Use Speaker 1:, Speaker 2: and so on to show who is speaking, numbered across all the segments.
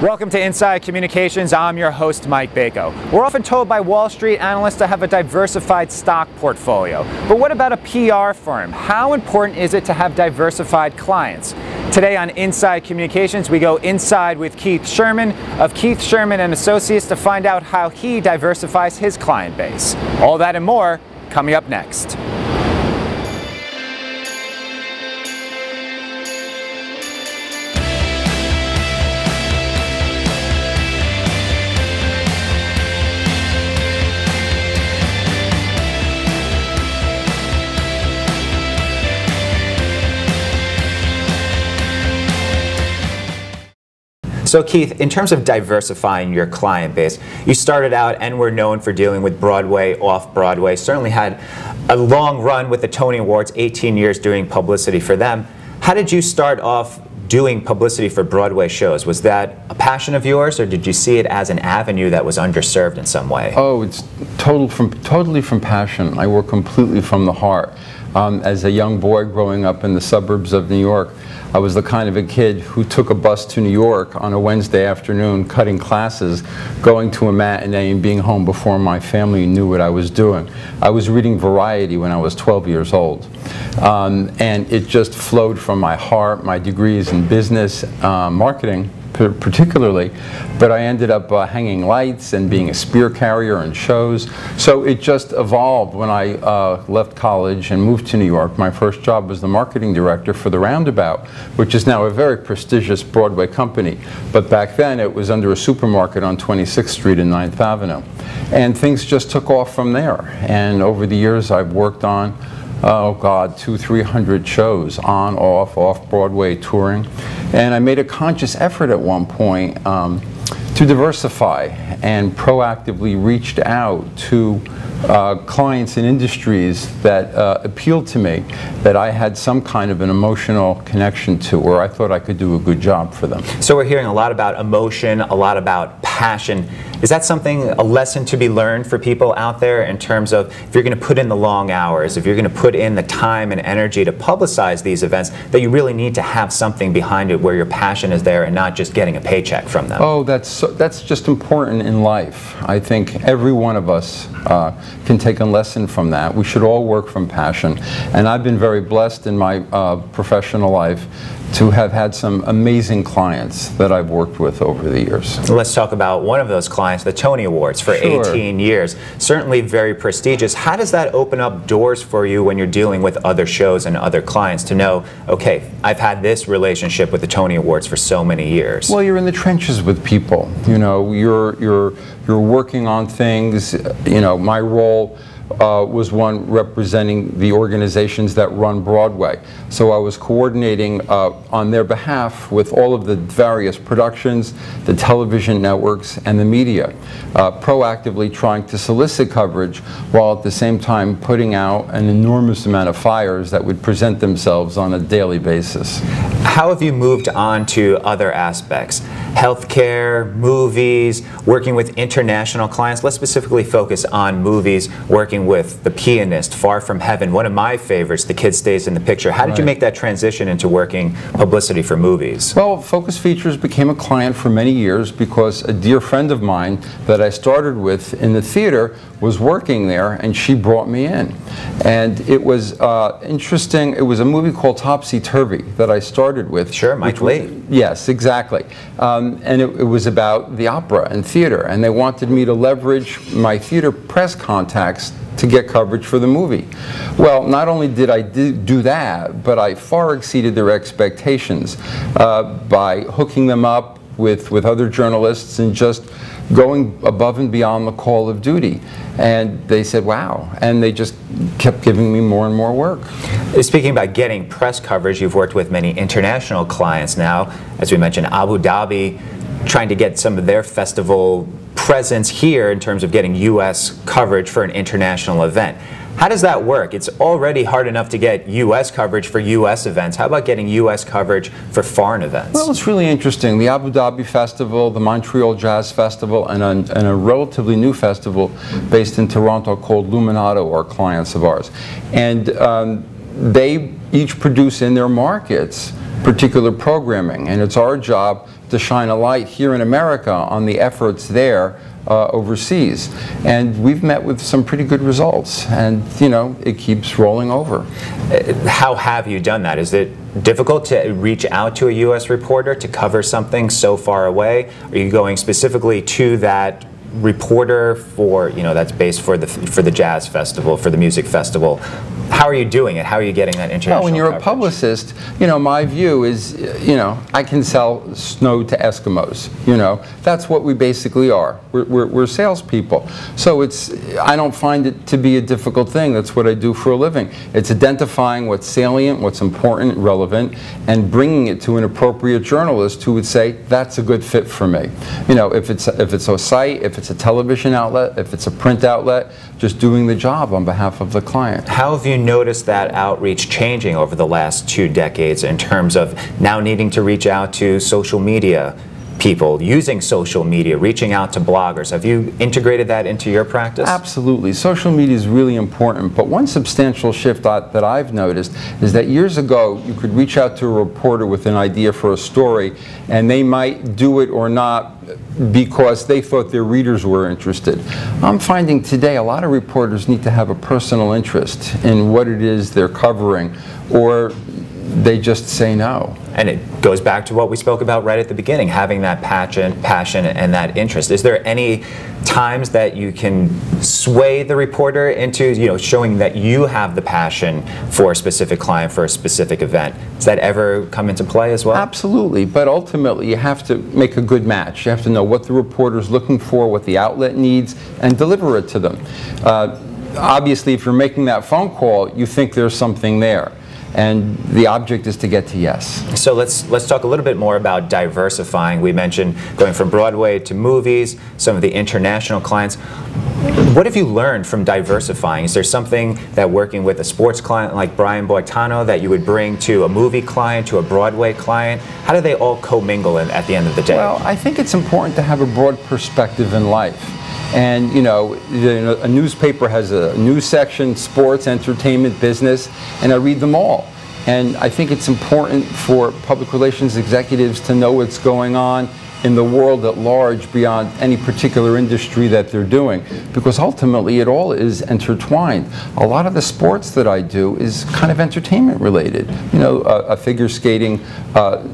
Speaker 1: Welcome to Inside Communications. I'm your host, Mike Bako. We're often told by Wall Street analysts to have a diversified stock portfolio. But what about a PR firm? How important is it to have diversified clients? Today on Inside Communications, we go inside with Keith Sherman of Keith Sherman and Associates to find out how he diversifies his client base. All that and more coming up next. So Keith, in terms of diversifying your client base, you started out and were known for dealing with Broadway, off-Broadway, certainly had a long run with the Tony Awards, 18 years doing publicity for them. How did you start off doing publicity for Broadway shows? Was that a passion of yours, or did you see it as an avenue that was underserved in some way?
Speaker 2: Oh, it's totally from passion. I work completely from the heart. As a young boy growing up in the suburbs of New York, I was the kind of a kid who took a bus to New York on a Wednesday afternoon, cutting classes, going to a matinee and being home before my family knew what I was doing. I was reading Variety when I was 12 years old. And it just flowed from my heart, my degrees in business, marketing particularly, but I ended up hanging lights and being a spear carrier in shows. So it just evolved when I left college and moved to New York. My first job was the marketing director for the Roundabout, which is now a very prestigious Broadway company. But back then it was under a supermarket on 26th Street and 9th Avenue. And things just took off from there. And over the years I've worked on, oh God, 200-300 shows, on, off Broadway touring. And I made a conscious effort at one point to diversify and proactively reached out to clients in industries that appealed to me, that I had some kind of an emotional connection to, or I thought I could do a good job for them.
Speaker 1: So we're hearing a lot about emotion, a lot about passion. Is that something, a lesson to be learned for people out there in terms of if you're going to put in the long hours, if you're going to put in the time and energy to publicize these events, that you really need to have something behind it where your passion is there and not just getting a paycheck from them?
Speaker 2: Oh, that's just important in life. I think every one of us can take a lesson from that. We should all work from passion. And I've been very blessed in my professional life to have had some amazing clients that I've worked with over the years.
Speaker 1: Let's talk about one of those clients, the Tony Awards, for
Speaker 2: Sure.
Speaker 1: 18 years. Certainly very prestigious. How does that open up doors for you when you're dealing with other shows and other clients to know, okay, I've had this relationship with the Tony Awards for so many years?
Speaker 2: Well, you're in the trenches with people. You know, you're working on things. You know, my role was one representing the organizations that run Broadway. So I was coordinating on their behalf with all of the various productions, the television networks, and the media, proactively trying to solicit coverage while at the same time putting out an enormous amount of fires that would present themselves on a daily basis.
Speaker 1: How have you moved on to other aspects? Healthcare, movies, working with international clients. Let's specifically focus on movies, working with The Pianist, Far From Heaven, one of my favorites, The Kid Stays in the Picture. How did you make that transition into working publicity for movies?
Speaker 2: Well, Focus Features became a client for many years because a dear friend of mine that I started with in the theater was working there, and she brought me in. And it was interesting. It was a movie called Topsy Turvy that I started with.
Speaker 1: Sure, Mike Lee.
Speaker 2: Yes, exactly. And it was about the opera and theater, and they wanted me to leverage my theater press contacts to get coverage for the movie. Well, not only did I do that, but I far exceeded their expectations by hooking them up with other journalists and just going above and beyond the call of duty. And they said, wow. And they just kept giving me more and more work.
Speaker 1: Speaking about getting press coverage, you've worked with many international clients now. As we mentioned, Abu Dhabi, trying to get some of their festival presence here in terms of getting U.S. coverage for an international event. How does that work? It's already hard enough to get U.S. coverage for U.S. events. How about getting U.S. coverage for foreign events?
Speaker 2: Well, it's really interesting. The Abu Dhabi Festival, the Montreal Jazz Festival, and a relatively new festival based in Toronto called Luminato are clients of ours. And they each produce in their markets particular programming, and it's our job to shine a light here in America on the efforts there overseas. And we've met with some pretty good results, and you know, it keeps rolling over.
Speaker 1: How have you done that? Is it difficult to reach out to a U.S. reporter to cover something so far away? Are you going specifically to that reporter for, you know, that's based for the jazz festival, for the music festival? How are you doing it? How are you getting that international
Speaker 2: Well, when you're
Speaker 1: coverage?
Speaker 2: a publicist, you know, my view is, you know, I can sell snow to Eskimos. You know, that's what we basically are. We're salespeople. So I don't find it to be a difficult thing. That's what I do for a living. It's identifying what's salient, what's important, relevant, and bringing it to an appropriate journalist who would say, that's a good fit for me. You know, if it's a site, if it's a television outlet, if it's a print outlet, just doing the job on behalf of the client.
Speaker 1: How have you noticed that outreach changing over the last 2 decades in terms of now needing to reach out to social media people, using social media, reaching out to bloggers? Have you integrated that into your practice?
Speaker 2: Absolutely. Social media is really important, but one substantial shift that I've noticed is that years ago you could reach out to a reporter with an idea for a story, and they might do it or not because they thought their readers were interested. I'm finding today a lot of reporters need to have a personal interest in what it is they're covering, or they just say no.
Speaker 1: And it goes back to what we spoke about right at the beginning, having that passion and that interest. Is there any times that you can sway the reporter into, you know, showing that you have the passion for a specific client, for a specific event? Does that ever come into play as well?
Speaker 2: Absolutely, but ultimately you have to make a good match. You have to know what the reporter's looking for, what the outlet needs, and deliver it to them. Obviously, if you're making that phone call, you think there's something there. And the object is to get to yes. So
Speaker 1: let's talk a little bit more about diversifying. We mentioned going from Broadway to movies, some of the international clients. What have you learned from diversifying? Is there something that working with a sports client like Brian Boitano that you would bring to a movie client, to a Broadway client? How do they all commingle at the end of the day?
Speaker 2: Well, I think it's important to have a broad perspective in life. And you know, a newspaper has a news section, sports, entertainment, business, and I read them all. And I think it's important for public relations executives to know what's going on in the world at large beyond any particular industry that they're doing, because ultimately it all is intertwined. A lot of the sports that I do is kind of entertainment related. You know, a figure skating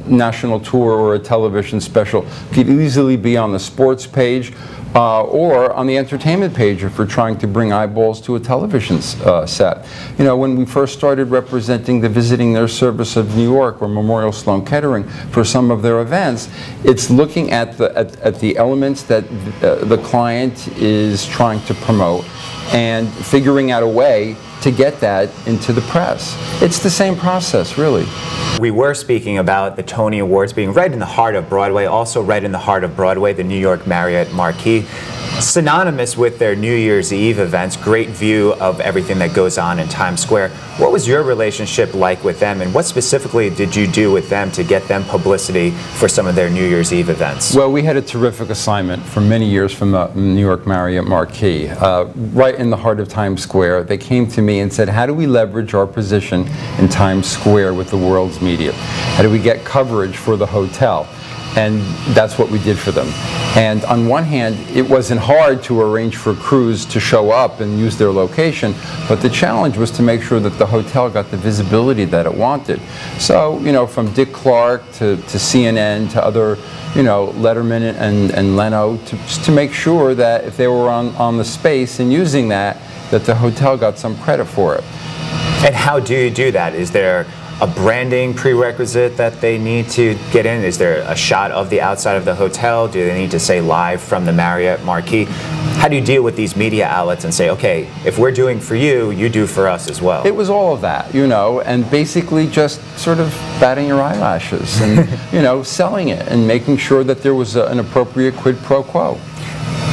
Speaker 2: national tour or a television special could easily be on the sports page or on the entertainment page if we're trying to bring eyeballs to a television set. You know, when we first started representing the Visiting Nurse Service of New York or Memorial Sloan Kettering for some of their events, it's looking at the elements that the client is trying to promote and figuring out a way to get that into the press. It's the same process, really.
Speaker 1: We were speaking about the Tony Awards being right in the heart of Broadway, also right in the heart of Broadway, the New York Marriott Marquis. Synonymous with their New Year's Eve events, great view of everything that goes on in Times Square. What was your relationship like with them, and what specifically did you do with them to get them publicity for some of their New Year's Eve events?
Speaker 2: Well, we had a terrific assignment for many years from the New York Marriott Marquis, right in the heart of Times Square. They came to me and said, how do we leverage our position in Times Square with the world's media? How do we get coverage for the hotel? And that's what we did for them. And on one hand, it wasn't hard to arrange for crews to show up and use their location, but the challenge was to make sure that the hotel got the visibility that it wanted. So, you know, from Dick Clark to CNN to other, you know, Letterman and Leno, just to make sure that if they were on the space and using that the hotel got some credit for it.
Speaker 1: And how do you do that? Is there a branding prerequisite that they need to get in? Is there a shot of the outside of the hotel? Do they need to say live from the Marriott Marquis? How do you deal with these media outlets and say, okay, if we're doing for you, you do for us as well?
Speaker 2: It was all of that, you know, and basically just sort of batting your eyelashes and, you know, selling it and making sure that there was an appropriate quid pro quo.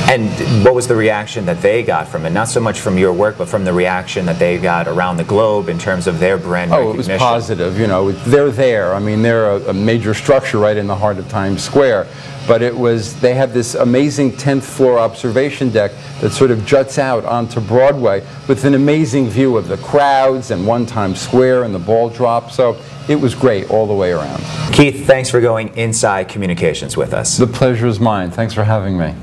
Speaker 1: And what was the reaction that they got from it? Not so much from your work, but from the reaction that they got around the globe in terms of their brand recognition.
Speaker 2: It was positive. You know, they're there. I mean, they're a major structure right in the heart of Times Square. But they have this amazing 10th floor observation deck that sort of juts out onto Broadway with an amazing view of the crowds and One Times Square and the ball drop. So it was great all the way around.
Speaker 1: Keith, thanks for going inside communications with us.
Speaker 2: The pleasure is mine. Thanks for having me.